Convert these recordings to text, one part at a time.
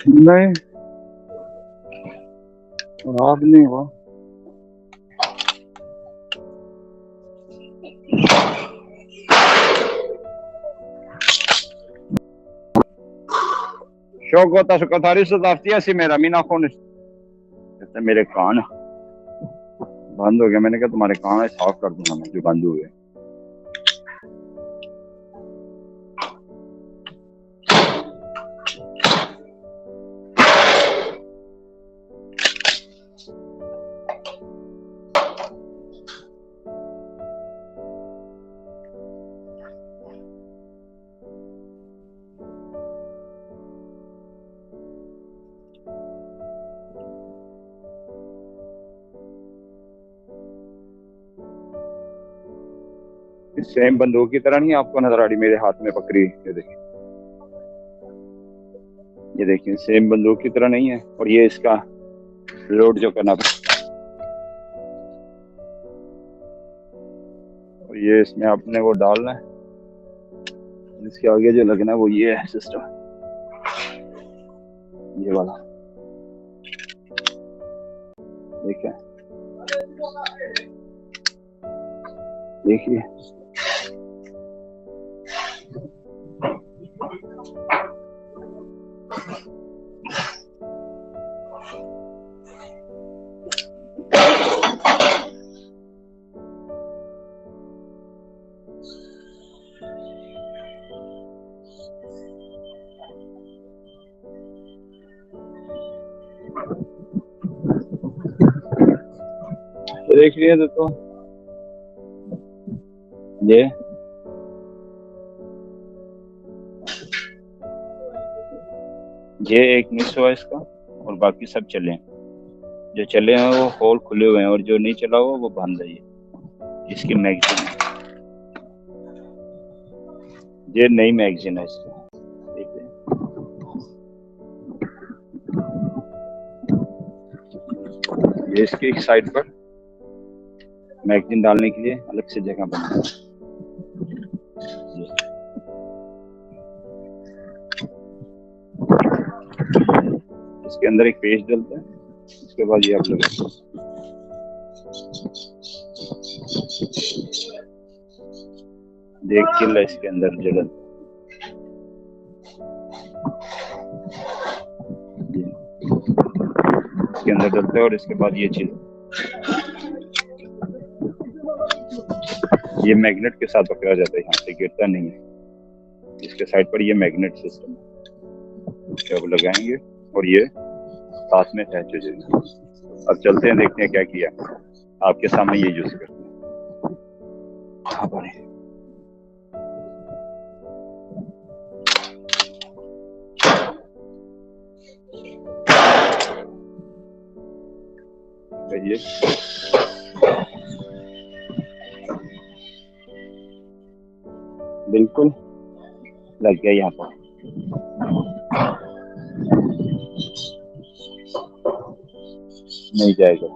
नहीं, रात नहीं हुआ। शौक होता सुकतारी से दाफ्ती ऐसी मेरा मीना कौन मेरे कान बंद हो गया। मैंने कहा तुम्हारे कान साफ कर दूंगा मैं जो बंद हुए। सेम बंदूक की तरह नहीं आपको नजर आ रही मेरे हाथ में पकड़ी? ये देखिए, ये देखिए, सेम बंदूक की तरह नहीं है। और ये इसका लोड जो करना पड़ता, और ये इसमें आपने वो डालना है। इसके आगे जो लगना है वो ये है सिस्टम, ये वाला। देखिए, देखिए, देख लिया तो ये एक मिस हुआ इसका, और बाकी सब चले हैं। जो चले हैं वो होल खुले हुए हैं, और जो नहीं चला हुआ वो बंद है। ये इसकी मैगजीन है, ये नई मैगजीन है इसकी। ये इसकी एक साइड पर मैगजीन डालने के लिए अलग से जगह बना है। इसके अंदर एक पेज डलता है, उसके बाद ये आप लगा देख किल है इसके अंदर जगह। इसके अंदर डलता है, और इसके बाद ये चीज ये मैग्नेट के साथ पकड़ा जाता है, यहाँ से गिरता नहीं है। इसके साइड पर ये मैग्नेट सिस्टम है, अब लगाएंगे और ये साथ में अटैच हो जाएगा। अब चलते हैं, देखते हैं क्या किया। आपके सामने ये यूज करते हैं। कहाँ पर है? ये बिल्कुल लग गया यहाँ पर। नहीं जाएगा।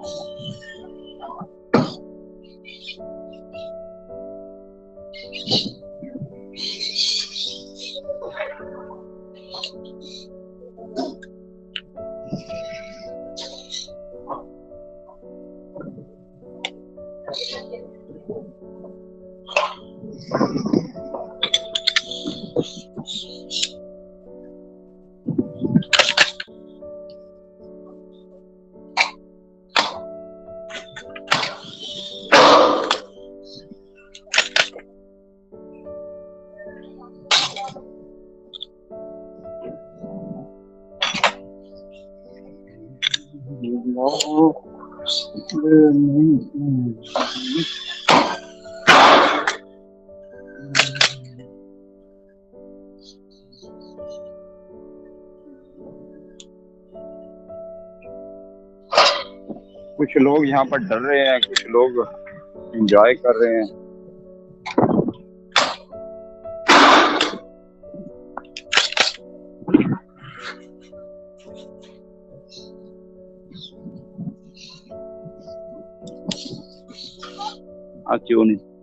कुछ लोग यहाँ पर डर रहे हैं, कुछ लोग एंजॉय कर रहे हैं। क्यों नहीं?